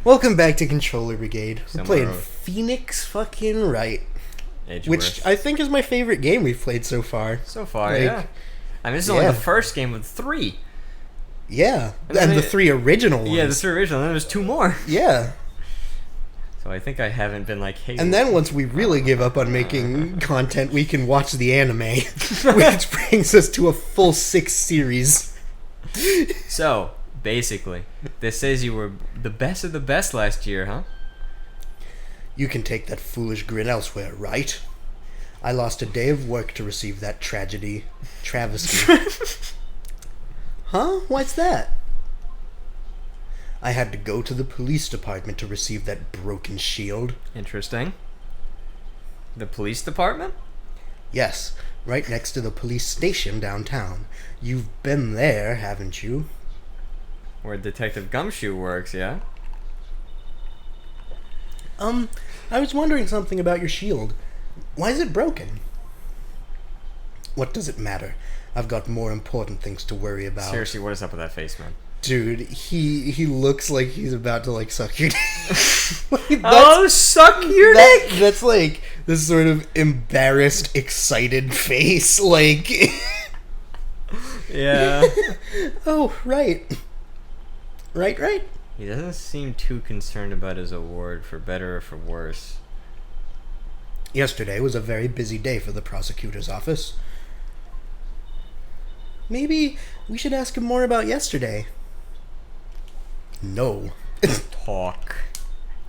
Welcome back to Controller Brigade. We're playing Road. Phoenix fucking Wright, Edgeworth. which I think is my favorite game we've played so far. So far, Like, yeah. I mean, this is only the first game of 3. Yeah, And and then the 3 original ones. Yeah, the 3 original, and then there's 2 more. Yeah. So I think I haven't been like, hey. And then once we really give up on making content, we can watch the anime, which brings us to a full 6 series. So, basically, this says you were the best of the best last year, huh? You can take that foolish grin elsewhere, right? I lost a day of work to receive that travesty. Huh? What's that? I had to go to the police department to receive that broken shield. Interesting. The police department? Yes, right next to the police station downtown. You've been there, haven't you? Where Detective Gumshoe works, yeah? I was wondering something about your shield. Why is it broken? What does it matter? I've got more important things to worry about. Seriously, what is up with that face, man? Dude, he looks like he's about to, like, suck your dick. Suck your dick! That's, like, this sort of embarrassed, excited face, like... Yeah. Oh, right. Right. He doesn't seem too concerned about his award, for better or for worse. Yesterday was a very busy day for the prosecutor's office. Maybe we should ask him more about yesterday. No. Talk.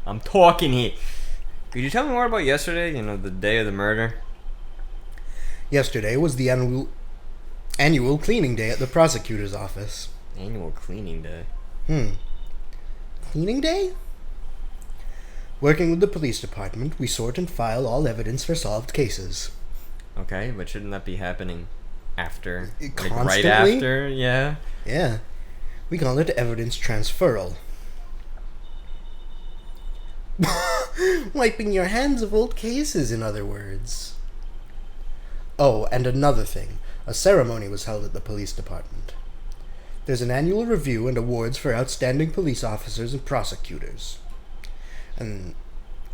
I'm talking here. Could you tell me more about yesterday? You know, the day of the murder? Yesterday was the annual cleaning day at the prosecutor's office. Annual cleaning day. Cleaning day? Working with the police department, we sort and file all evidence for solved cases. Okay, but shouldn't that be happening after? Constantly? Like right after? Yeah. Yeah. We call it evidence transferal. Wiping your hands of old cases, in other words. Oh, and another thing. A ceremony was held at the police department. There's an annual review and awards for outstanding police officers and prosecutors. And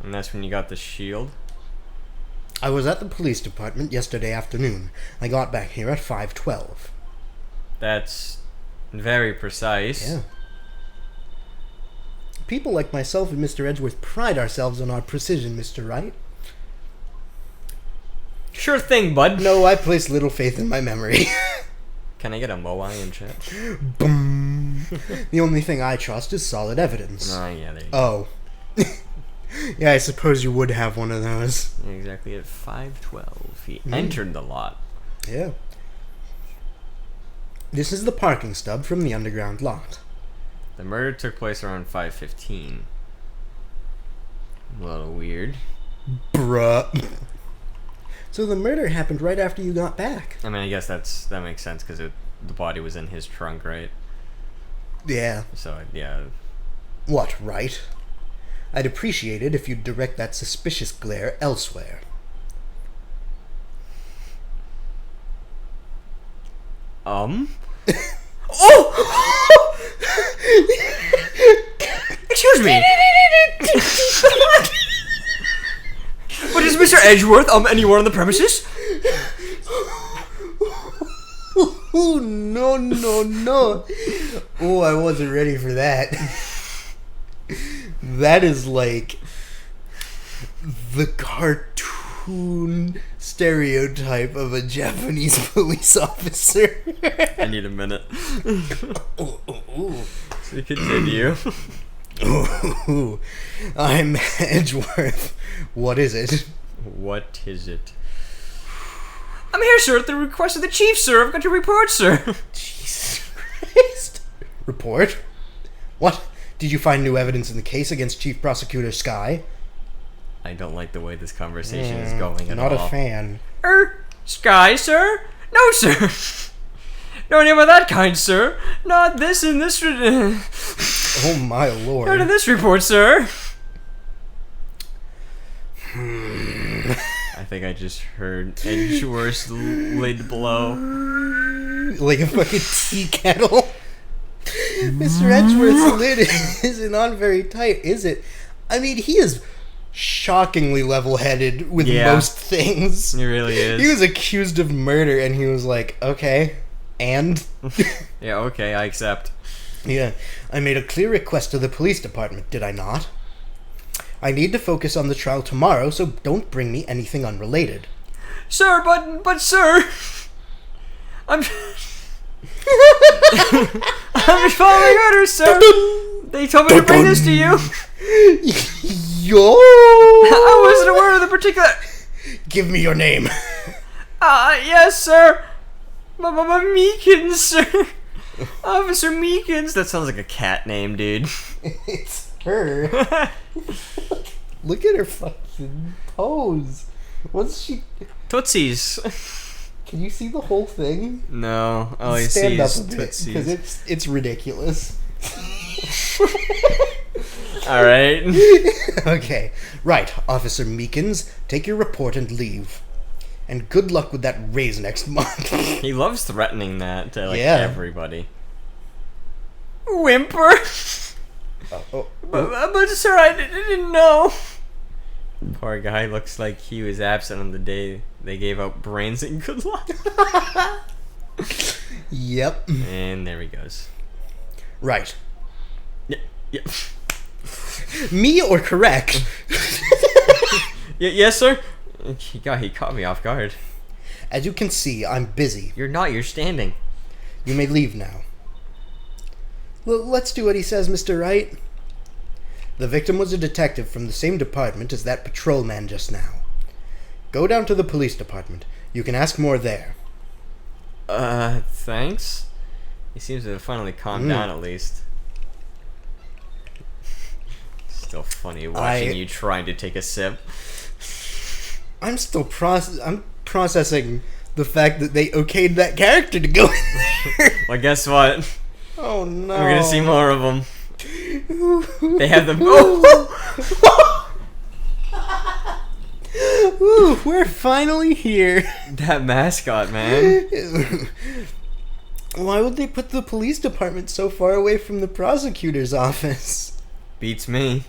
that's when you got the shield? I was at the police department yesterday afternoon. I got back here at 5:12. That's very precise. Yeah. People like myself and Mr. Edgeworth pride ourselves on our precision, Mr. Wright. Sure thing, bud. No, I place little faith in my memory. Can I get a Moai in chat? Boom. The only thing I trust is solid evidence. Oh, yeah, there you go. Oh. Yeah, I suppose you would have one of those. Exactly at 5:12. He entered the lot. Yeah. This is the parking stub from the underground lot. The murder took place around 5:15. A little weird. Bruh. So the murder happened right after you got back. I mean, I guess that makes sense because the body was in his trunk, right? Yeah. So, yeah. What, right? I'd appreciate it if you'd direct that suspicious glare elsewhere. Oh! Excuse me! But is Mr. Edgeworth anyone on the premises? Oh, no. Oh, I wasn't ready for that. That is like the cartoon stereotype of a Japanese police officer. I need a minute. Ooh. So continue. Ooh. I'm Edgeworth. What is it? What is it? I'm here, sir, at the request of the chief, sir. I've got your report, sir. Jesus Christ. Report? What? Did you find new evidence in the case against Chief Prosecutor Sky? I don't like the way this conversation is going at all. Not a fan. Sky, sir? No, sir. No name of that kind, sir. Not this in this... Oh, my lord. Not in this report, sir. I think I just heard Edgeworth's lid blow. Like a fucking tea kettle. Mr. Edgeworth's lid isn't on very tight, is it? I mean, he is shockingly level-headed with most things. He really is. He was accused of murder, and he was like, okay, and? Yeah, okay, I accept. Yeah, I made a clear request to the police department, did I not? I need to focus on the trial tomorrow, so don't bring me anything unrelated. Sir, but sir... I'm following orders, sir. They told me to bring this to you. Yo! I wasn't aware of the particular... Give me your name. Yes, sir. Meekins, sir. Officer Meekins. That sounds like a cat name, dude. It's her. Look at her fucking pose. What's she... Tootsies. Can you see the whole thing? No. All I see Stand up is a bit, Tootsies. because it's ridiculous. Alright. Okay. Right, Officer Meekins, take your report and leave. And good luck with that raise next month. He loves threatening that to, like, Yeah. everybody. Whimper. But sir, I didn't know. Poor guy looks like he was absent on the day they gave out brains and good luck. Yep. And there he goes. Right. Yeah. Me or correct? Yes, sir. He caught me off guard. As you can see, I'm busy. You're not. You're standing. You may leave now. Let's do what he says, Mr. Wright. The victim was a detective from the same department as that patrolman just now. Go down to the police department. You can ask more there. Thanks? He seems to have finally calmed down at least. Still funny watching you trying to take a sip. I'm still processing the fact that they okayed that character to go in there. Well, guess what? Oh no. We're gonna see more of them. They have them. Oh! Ooh, we're finally here. That mascot, man. Why would they put the police department so far away from the prosecutor's office? Beats me.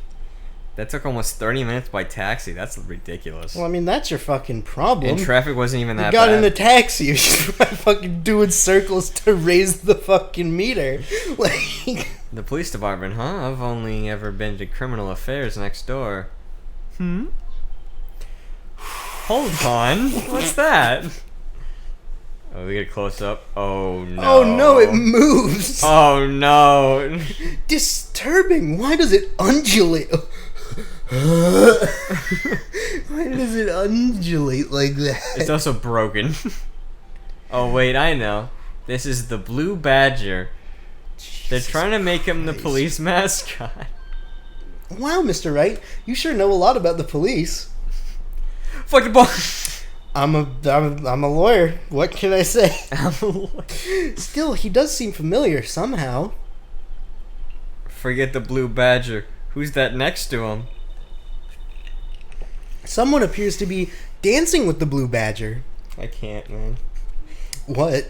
That took almost 30 minutes by taxi. That's ridiculous. Well, I mean, that's your fucking problem. And traffic wasn't even that You got bad. in a taxi. You're just fucking doing circles to raise the fucking meter. Like... The police department, huh? I've only ever been to criminal affairs next door. Hold on. What's that? Oh, we get a close up. Oh no. Oh no, it moves. Oh no. Disturbing. Why does it undulate? Why does it undulate like that? It's also broken. Oh wait, I know. This is the Blue Badger. They're trying to make him the police mascot. Wow, Mr. Wright, you sure know a lot about the police. Fucking ball. I'm a lawyer. What can I say? I'm a lawyer. Still, he does seem familiar somehow. Forget the Blue Badger. Who's that next to him? Someone appears to be dancing with the Blue Badger. I can't, man. What?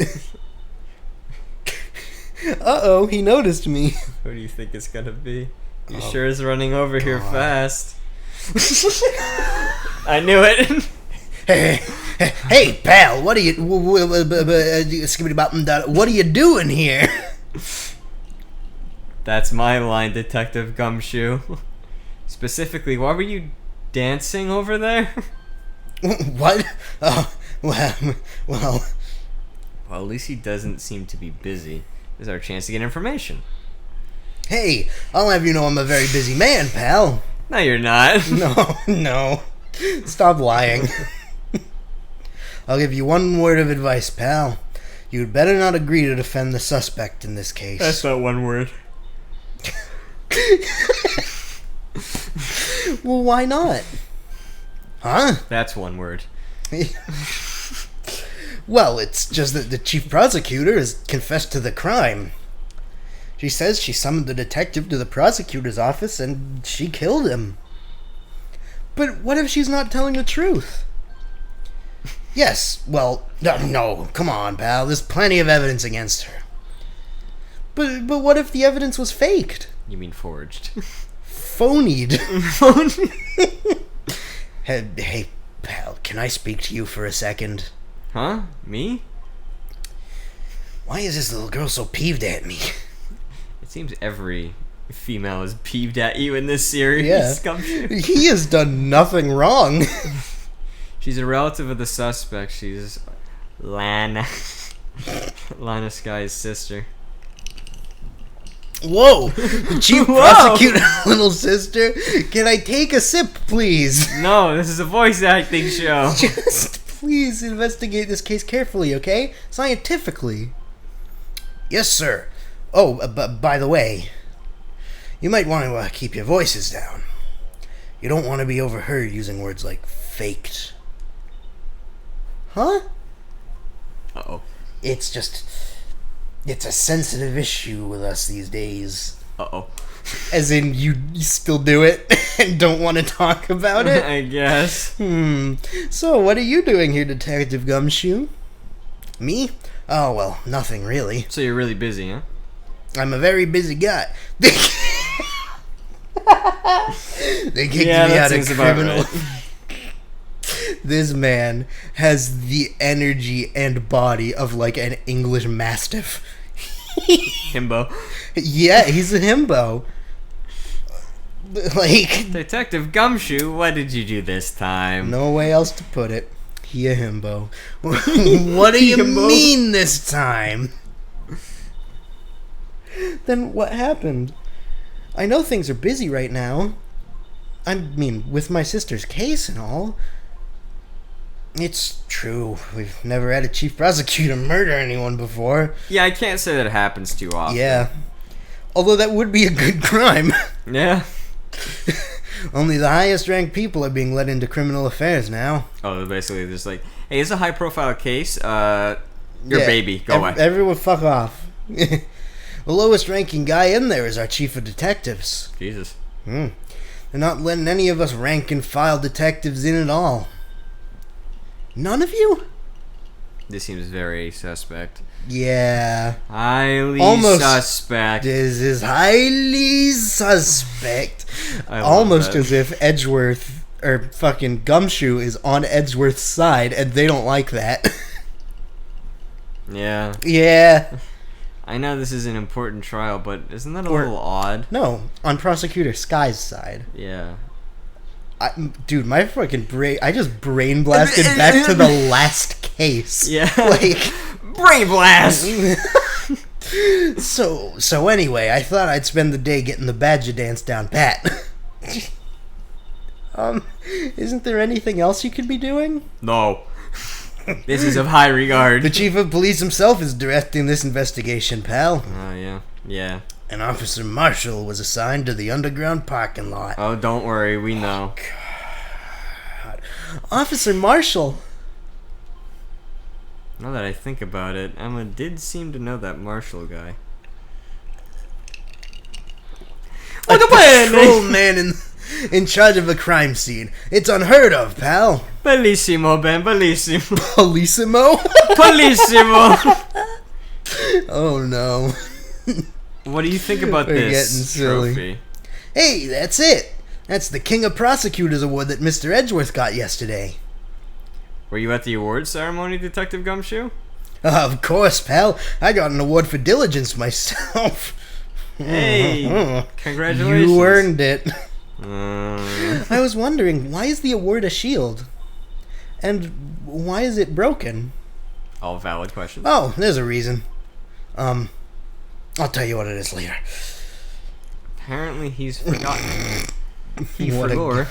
Uh-oh, he noticed me. Who do you think it's gonna be? He sure is running over here fast. I knew it. Hey, pal, what are you doing here? That's my line, Detective Gumshoe. Specifically, why were you dancing over there? What? Oh, well. Well, at least he doesn't seem to be busy. This is our chance to get information. Hey, I'll have you know I'm a very busy man, pal. No, you're not. No. Stop lying. I'll give you one word of advice, pal. You'd better not agree to defend the suspect in this case. That's not one word. Well, why not? Huh? That's one word. Well, it's just that the chief prosecutor has confessed to the crime. She says she summoned the detective to the prosecutor's office and she killed him. But what if she's not telling the truth? Yes, well, no, come on, pal. There's plenty of evidence against her. But what if the evidence was faked? You mean forged? Phonied. Hey, pal, can I speak to you for a second? Huh? Me? Why is this little girl so peeved at me? It seems every female is peeved at you in this series. Yeah. Gumshoe. He has done nothing wrong. She's a relative of the suspect. She's Lana. Lana Sky's sister. Whoa! The chief prosecutor, little sister. Can I take a sip, please? No, this is a voice acting show. Just please investigate this case carefully, okay? Scientifically. Yes, sir. Oh, by the way, you might want to keep your voices down. You don't want to be overheard using words like faked. Huh? Uh-oh. It's a sensitive issue with us these days. Uh-oh. As in, you still do it and don't want to talk about it? I guess. So, what are you doing here, Detective Gumshoe? Me? Oh, well, nothing really. So you're really busy, huh? I'm a very busy guy. They kicked me out of criminal. Right. This man has the energy and body of like an English mastiff. Himbo. Yeah, he's a himbo. Like, Detective Gumshoe, what did you do this time? no way else to put it. He a himbo. What do you Himbo. mean this time? Then what happened? I know things are busy right now. I mean, with my sister's case and all. It's true. We've never had a chief prosecutor murder anyone before. Yeah, I can't say that it happens too often. Yeah. Although that would be a good crime. Yeah. Only the highest ranked people are being let into criminal affairs now. Oh, basically just like, hey, it's a high profile case. Your baby, go away. Everyone fuck off. The lowest ranking guy in there is our chief of detectives. Jesus. They're not letting any of us rank and file detectives in at all. None of you? This seems very suspect. Yeah. Highly Almost suspect. This is highly suspect. I love Almost that. as if Edgeworth or fucking Gumshoe is on Edgeworth's side and they don't like that. Yeah. Yeah. I know this is an important trial, but isn't that a little odd? No, on Prosecutor Sky's side. Yeah. Dude, my fucking brain... I just brain blasted back to the last case. Yeah. Like... Brain blast! So anyway, I thought I'd spend the day getting the Badger dance down pat. Isn't there anything else you could be doing? No. This is of high regard. The chief of police himself is directing this investigation, pal. Oh, yeah. Yeah. And Officer Marshall was assigned to the underground parking lot. Oh, don't worry. We know. God. Officer Marshall! Now that I think about it, Emma did seem to know that Marshall guy. A patrol man in charge of a crime scene. It's unheard of, pal. Bellissimo, Ben. Bellissimo. Polissimo? Bellissimo. Oh, no. What do you think about We're this getting silly. trophy? Hey, that's it. That's the King of Prosecutors award that Mr. Edgeworth got yesterday. Were you at the awards ceremony, Detective Gumshoe? Of course, pal. I got an award for diligence myself. Hey, congratulations. You earned it. Uh, I was wondering, why is the award a shield? And why is it broken? all valid questions. Oh, there's a reason. I'll tell you what it is later. Apparently he's forgotten. He What forgot.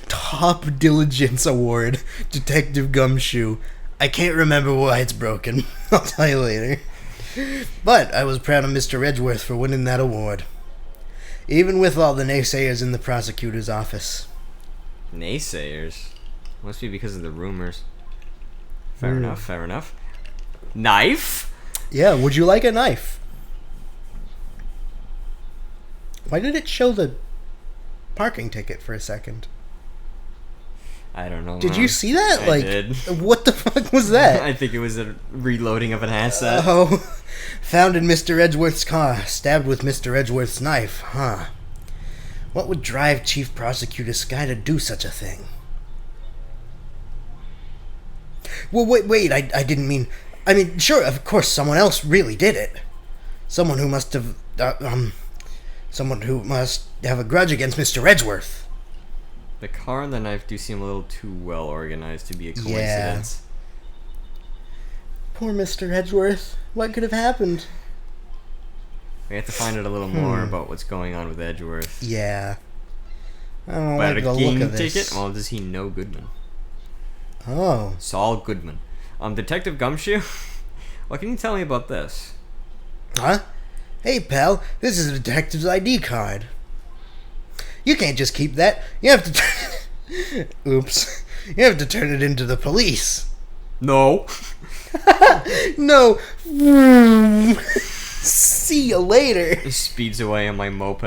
Top Diligence Award, Detective Gumshoe. I can't remember why it's broken. I'll tell you later. But I was proud of Mr. Edgeworth for winning that award. Even with all the naysayers in the prosecutor's office. Naysayers? Must be because of the rumors. Fair enough, fair enough. Knife? Yeah, would you like a knife? Why did it show the parking ticket for a second? I don't know. Did you see that? I Like, did. what the fuck was that? I think it was a reloading of an asset. Oh, found in Mr. Edgeworth's car, stabbed with Mr. Edgeworth's knife, huh? What would drive Chief Prosecutor Sky to do such a thing? Well, wait, I didn't mean... I mean, sure, of course, someone else really did it. Someone who must have, someone who must have a grudge against Mr. Edgeworth. The car and the knife do seem a little too well organized to be a coincidence. Yeah. Poor Mr. Edgeworth. What could have happened? We have to find out a little more about what's going on with Edgeworth. Yeah. I don't But like a the game look of ticket? this. Well, does he know Goodman? Oh. Saul Goodman. Detective Gumshoe? What can you tell me about this? Huh? Hey, pal, this is a detective's ID card. You can't just keep that. You have to Oops. You have to turn it into the police. No. No. See you later. He speeds away on my moped.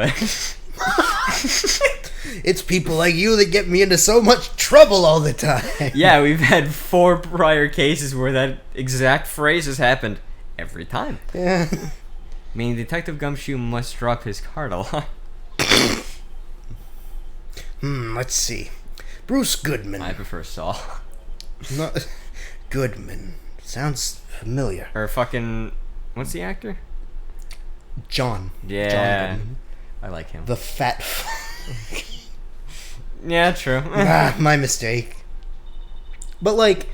It's people like you that get me into so much trouble all the time. Yeah, we've had 4 prior cases where that exact phrase has happened every time. Yeah. Meaning Detective Gumshoe must drop his card a lot. Let's see. Bruce Goodman. I prefer Saul. No, Goodman. Sounds familiar. Or fucking... What's the actor? John. Yeah. John Goodman. I like him. The fat... Yeah, true. My mistake. But, like...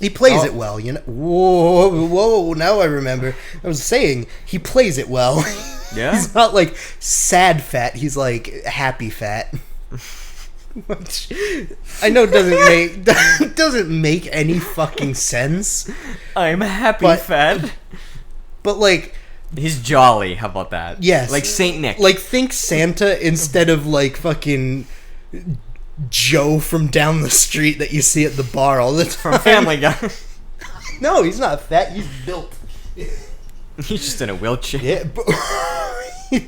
He plays it well, you know? Whoa, now I remember. I was saying, he plays it well. Yeah? He's not, like, sad fat. He's, like, happy fat. Which I know doesn't make any fucking sense. I'm happy fat. But, like... He's jolly, how about that? Yes. Like Saint Nick. Like, think Santa instead of, like, fucking... Joe from down the street that you see at the bar all the time. From Family Guy. No, he's not fat. He's built. He's just in a wheelchair. Yeah,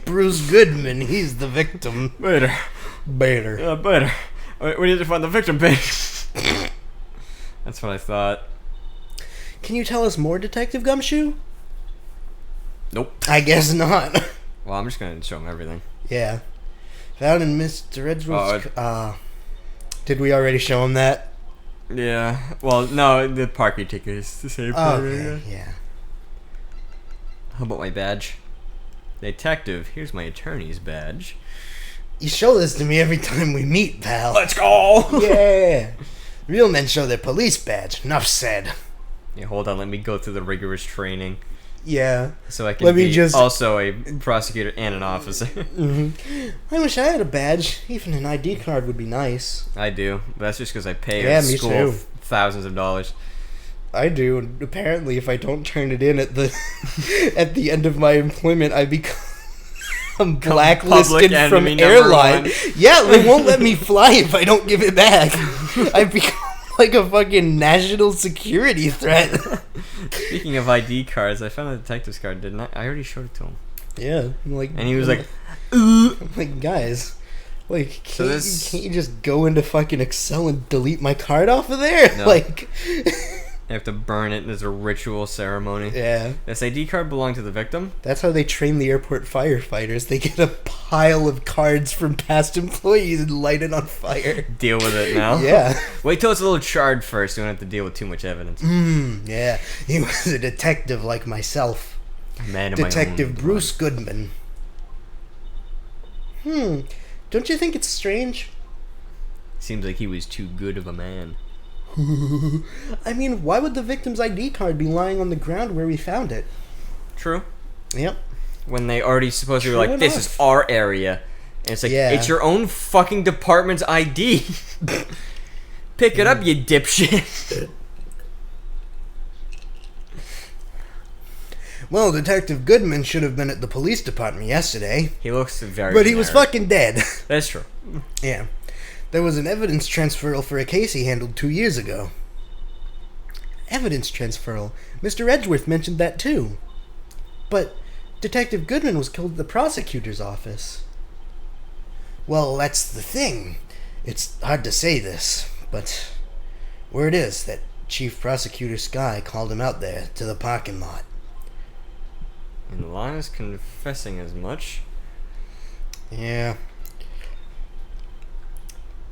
Bruce Goodman. He's the victim. Better. Better. We need to find the victim page. That's what I thought. Can you tell us more, Detective Gumshoe? Nope. I guess not. Well, I'm just gonna show him everything. Yeah. Found in Mr. Edgeworth's... did we already show him that? Yeah. Well, no, the parking ticket is the same thing. Okay, yeah. How about my badge? Detective, here's my attorney's badge. You show this to me every time we meet, pal. Let's go! Yeah. Real men show their police badge. Enough said. Yeah, hold on, let me go through the rigorous training. Yeah. So I can be just... also a prosecutor and an officer. Mm-hmm. I wish I had a badge. Even an ID card would be nice. I do, but that's just because I pay me school too. thousands of dollars. I do, and apparently if I don't turn it in at the at the end of my employment, I become blacklisted from airline. Yeah, they won't let me fly if I don't give it back. I become like a fucking national security threat. Speaking of ID cards, I found a detective's card, didn't I? I already showed it to him. Yeah, like, And he was like, I'm like, guys, like, So can't you just go into fucking Excel and delete my card off of there? No. Like, you have to burn it, and there's a ritual ceremony. yeah. This ID card belonged to the victim? That's how they train the airport firefighters. They get a pile of cards from past employees and light it on fire. Deal with it now. Yeah. Wait till it's a little charred first, you don't have to deal with too much evidence. Yeah. He was a detective like myself. Man of my own Detective blood. Bruce Goodman. Don't you think it's strange? Seems like he was too good of a man. I mean, why would the victim's ID card be lying on the ground where we found it? True. Yep. When they already supposedly were True like, this enough. is our area. And it's like, Yeah. it's your own fucking department's ID. Pick it up, you dipshit. Well, Detective Goodman should have been at the police department yesterday, He looks very but he was generic. fucking dead. That's true. Yeah. There was an evidence transferal for a case he handled 2 years ago. Evidence transferal? Mr. Edgeworth mentioned that too. But Detective Goodman was killed at the prosecutor's office. Well, that's the thing. It's hard to say this, but word is that Chief Prosecutor Sky called him out there to the parking lot. And Lana's confessing as much. Yeah.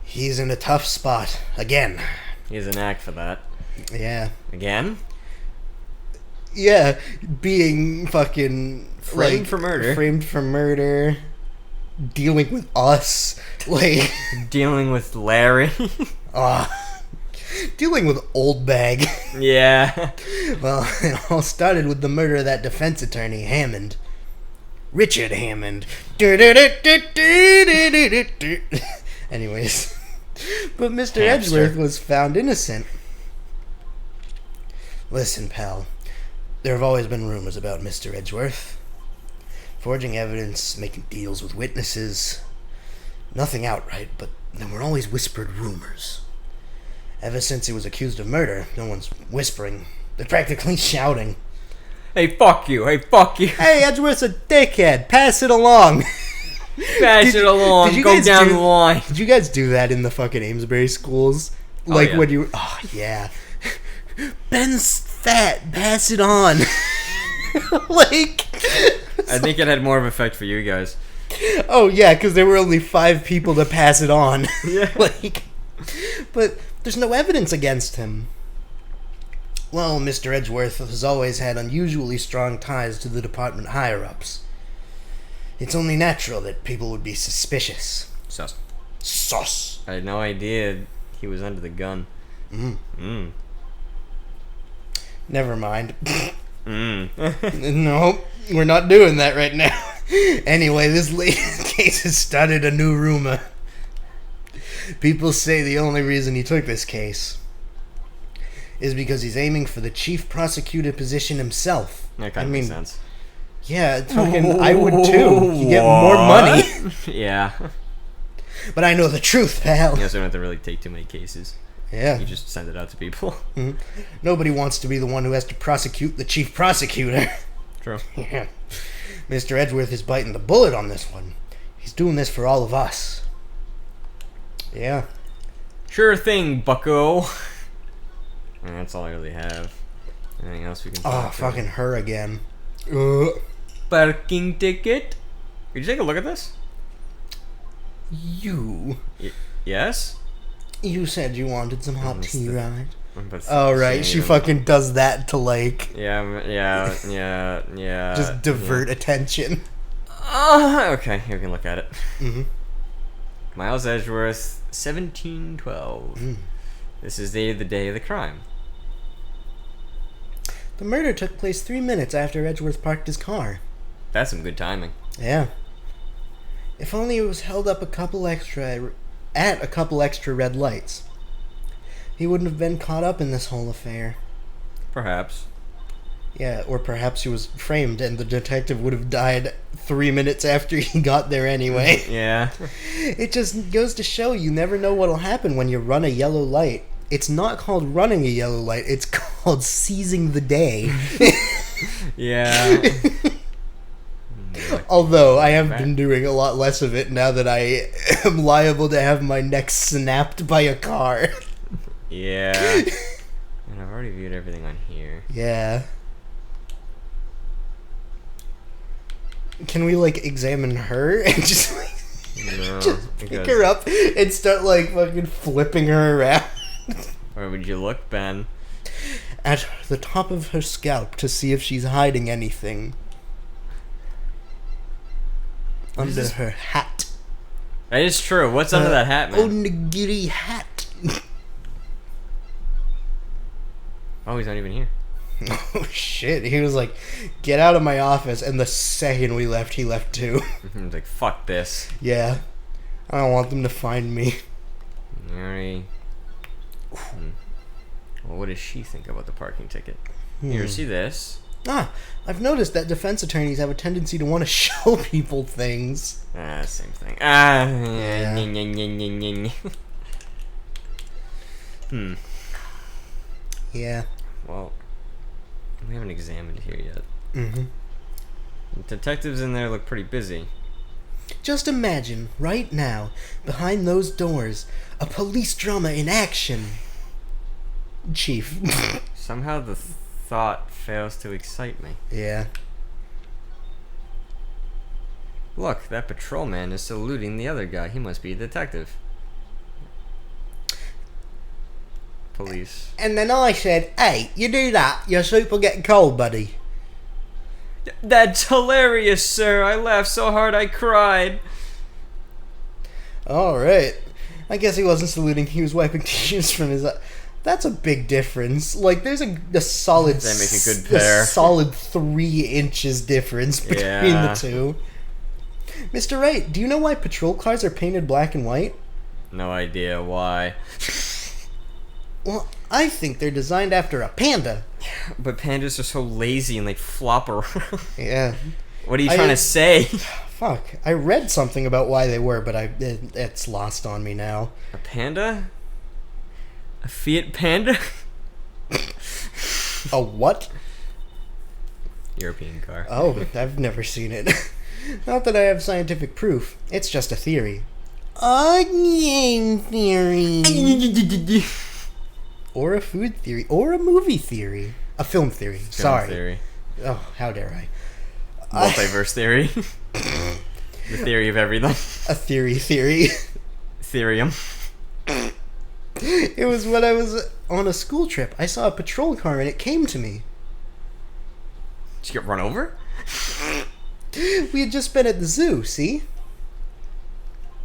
He's in a tough spot. Again. He has an act for that. Yeah. Again? Yeah. Being fucking... Framed for murder. Framed for murder. Dealing with us. Like... Dealing with Larry. Dealing with old bag. Yeah. Well, it all started with the murder of that defense attorney, Hammond. Richard Hammond. Anyways. But Mr. Edgeworth was found innocent. Listen, pal. There have always been rumors about Mr. Edgeworth. Forging evidence, making deals with witnesses. Nothing outright, but there were always whispered rumors. Ever since he was accused of murder, no one's whispering. They're practically shouting. Hey, fuck you. Hey, fuck you. Hey, Edgeworth's a dickhead. Pass it along. Pass it along. Go down the line. Did you guys do that in the fucking Amesbury schools? Like when you... Oh, yeah. Ben's fat. Pass it on. Like... I think it had more of an effect for you guys. Oh, yeah, because there were only 5 people to pass it on. Yeah. Like... But there's no evidence against him. Well, Mr. Edgeworth has always had unusually strong ties to the department higher-ups. It's only natural that people would be suspicious. Sus. I had no idea he was under the gun. Never mind. Mm. No, we're not doing that right now. Anyway, this latest case has started a new rumor. People say the only reason he took this case is because he's aiming for the chief prosecutor position himself. That kind of makes sense. Yeah, it's fucking, I would too. You get more money. Yeah. But I know the truth, pal. You also don't have to really take too many cases. Yeah. You just send it out to people. Mm-hmm. Nobody wants to be the one who has to prosecute the chief prosecutor. True. Yeah. Mr. Edgeworth is biting the bullet on this one. He's doing this for all of us. Yeah. Sure thing, bucko. And that's all I really have. Anything else we can talk about? Fucking her again. Parking ticket? Did you take a look at this? You. Yes? You said you wanted some hot tea, right? But Oh, right. She fucking does that to, like... Yeah. Just divert attention. Okay, here we can look at it. Mm-hmm. Miles Edgeworth, 1712. This is dated the day of the crime. The murder took place 3 minutes after Edgeworth parked his car. That's some good timing. Yeah. If only it was held up at a couple extra red lights, he wouldn't have been caught up in this whole affair. Perhaps. Yeah, or perhaps he was framed and the detective would have died 3 minutes after he got there anyway. Yeah. It just goes to show you never know what'll happen when you run a yellow light. It's not called running a yellow light, it's called seizing the day. Yeah. Although I have been doing a lot less of it now that I am liable to have my neck snapped by a car. Yeah. And I've already viewed everything on here. Yeah. Can we, like, examine her and just, like, just pick her up and start, like, fucking flipping her around? Where would you look, Ben? At the top of her scalp to see if she's hiding anything. Under her hat. That is true. What's under that hat, man? Oh, nigiri hat. Oh, he's not even here. Oh, shit. He was like, get out of my office. And the second we left, he left too. He's like, fuck this. Yeah. I don't want them to find me. Alright. Well, what does she think about the parking ticket? Here, see this. I've noticed that defense attorneys have a tendency to want to show people things. Same thing. Yeah. Yeah. Well, we haven't examined here yet. Mm-hmm. The detectives in there look pretty busy. Just imagine, right now, behind those doors, a police drama in action. Chief. Somehow the thought fails to excite me. Yeah. Look, that patrolman is saluting the other guy. He must be a detective. Police. And then I said, hey, you do that, your soup will get cold, buddy. That's hilarious, sir. I laughed so hard I cried. Alright. I guess he wasn't saluting, he was wiping tears from his eye. That's a big difference. Like, there's a solid... They make a good pair. A solid 3 inches difference between the two. Mr. Wright, do you know why patrol cars are painted black and white? No idea why. Well, I think they're designed after a panda. But pandas are so lazy and they flop around. Yeah. What are you trying to say? Fuck. I read something about why they were, but it's lost on me now. A panda? A Fiat Panda? A what? European car. Oh, I've never seen it. Not that I have scientific proof. It's just a theory. A game theory. Or a food theory. Or a movie theory. A film theory. Sorry. Theory. Oh, how dare I. Multiverse theory. The theory of everything. A theory. Ethereum. It was when I was on a school trip. I saw a patrol car and it came to me. Did you get run over? We had just been at the zoo, see?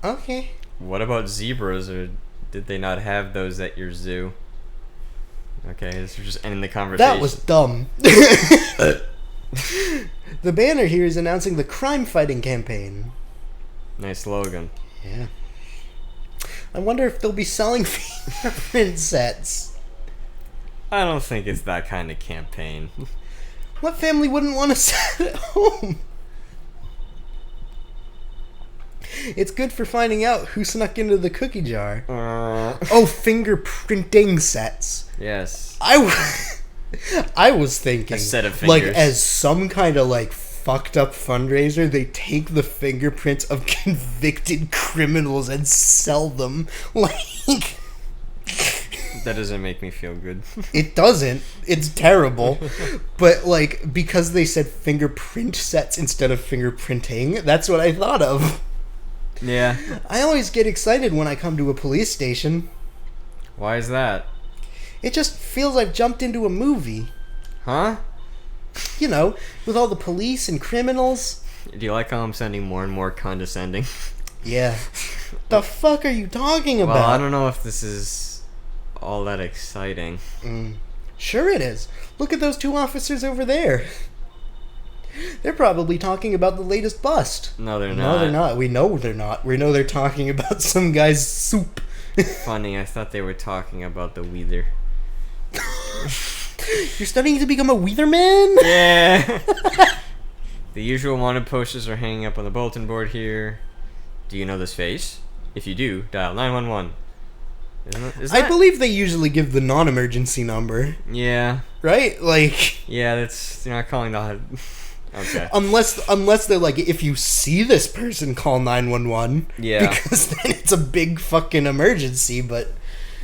Okay. What about zebras, or did they not have those at your zoo? Okay, this is just ending the conversation. That was dumb. The banner here is announcing the crime fighting campaign. Nice slogan. Yeah. I wonder if they'll be selling fingerprint sets. I don't think it's that kind of campaign. What family wouldn't want a set at home? It's good for finding out who snuck into the cookie jar. Oh, fingerprinting sets. Yes. I was thinking, a set of fingers. Like, as some kind of, like, fucked up fundraiser, they take the fingerprints of convicted criminals and sell them. Like... That doesn't make me feel good. It doesn't. It's terrible. But, like, because they said fingerprint sets instead of fingerprinting, that's what I thought of. Yeah. I always get excited when I come to a police station. Why is that? It just feels I've jumped into a movie. Huh? You know, with all the police and criminals. Do you like how I'm sounding more and more condescending? Yeah. The fuck are you talking about? Well, I don't know if this is all that exciting. Sure it is. Look at those 2 officers over there. They're probably talking about the latest bust. No, they're not. No, they're not. We know they're not. We know they're talking about some guy's soup. Funny, I thought they were talking about the weather. You're studying to become a weatherman? Yeah. The usual wanted posters are hanging up on the bulletin board here. Do you know this face? If you do, dial 911. I believe they usually give the non-emergency number. Yeah. Right? Like... Yeah, that's... You're not calling the... Okay. Unless they're like, if you see this person, call 911. Yeah. Because then it's a big fucking emergency, but...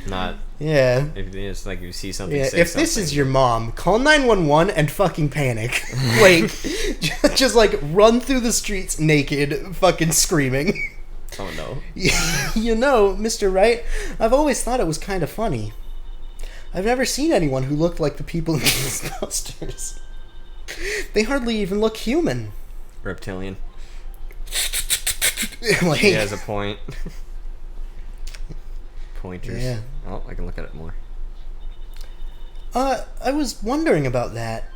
Not... Yeah. If it's like you see something, yeah, say if something. this is your mom, call 911 and fucking panic. Like, just like run through the streets naked, fucking screaming. Oh no. You know, Mr. Wright, I've always thought it was kind of funny. I've never seen anyone who looked like the people in these posters. They hardly even look human. Reptilian. Like, He has a point. Pointers. Yeah. Oh, I can look at it more. I was wondering about that.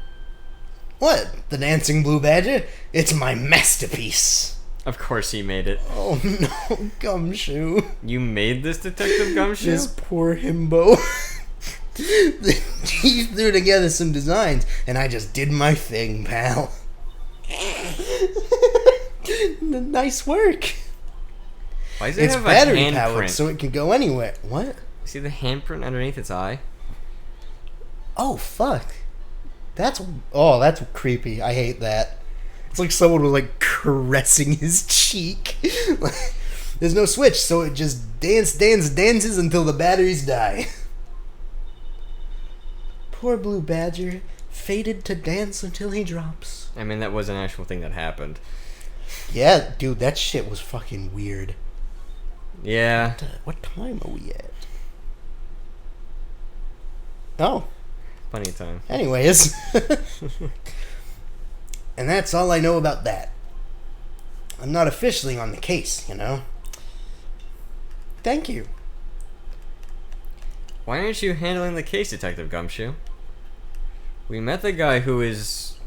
What? The Dancing Blue Badger? It's my masterpiece. Of course he made it. Oh no, Gumshoe. You made this, Detective Gumshoe? This poor himbo. He threw together some designs, and I just did my thing, pal. Nice work. Why does it It's have battery a powered, handprint? so it can go anywhere. What? See the handprint underneath its eye? Oh, fuck. That's creepy. I hate that. It's like someone was like caressing his cheek. There's no switch, so it just dances until the batteries die. Poor Blue Badger, fated to dance until he drops. I mean, that was an actual thing that happened. Yeah, dude, that shit was fucking weird. Yeah. What time are we at? Oh. Plenty of time. Anyways. And that's all I know about that. I'm not officially on the case, you know? Thank you. Why aren't you handling the case, Detective Gumshoe? We met the guy who is...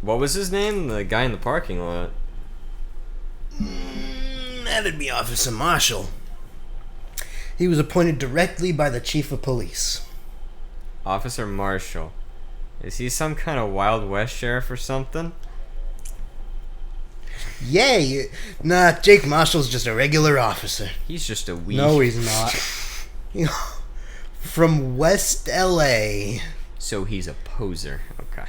What was his name? The guy in the parking lot. That'd be Officer Marshall. He was appointed directly by the Chief of Police. Officer Marshall. Is he some kind of Wild West sheriff or something? Yay! Nah, Jake Marshall's just a regular officer. He's just a weak... No, he's not. From West LA. So he's a poser. Okay.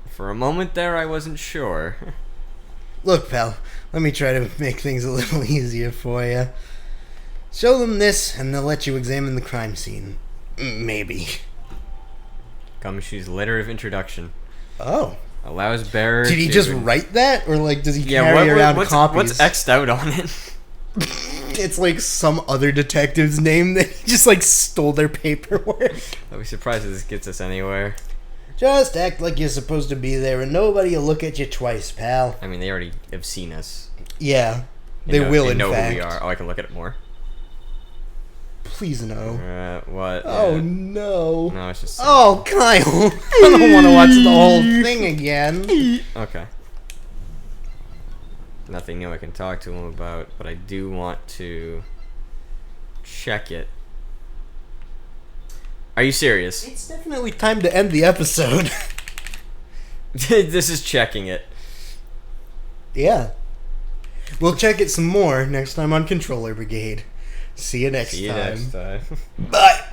For a moment there, I wasn't sure. Look, pal, let me try to make things a little easier for you. Show them this, and they'll let you examine the crime scene. Maybe. Gumshoe's letter of introduction. Oh. Allows bearer Did he to... just write that? Or, like, does he carry around copies? What's X'd out on it? It's like some other detective's name that he just, like, stole their paperwork. I'll be surprised if this gets us anywhere. Just act like you're supposed to be there, and nobody will look at you twice, pal. I mean, they already have seen us. Yeah. They will, in fact. They know who we are. Oh, I can look at it more. Please no. What? Oh, no. No, it's just... Oh, Kyle. I don't want to watch the whole thing again. Okay. Nothing new I can talk to him about, but I do want to check it. Are you serious? It's definitely time to end the episode. This is checking it. Yeah. We'll check it some more next time on Controller Brigade. See you next time. See you next time. Bye.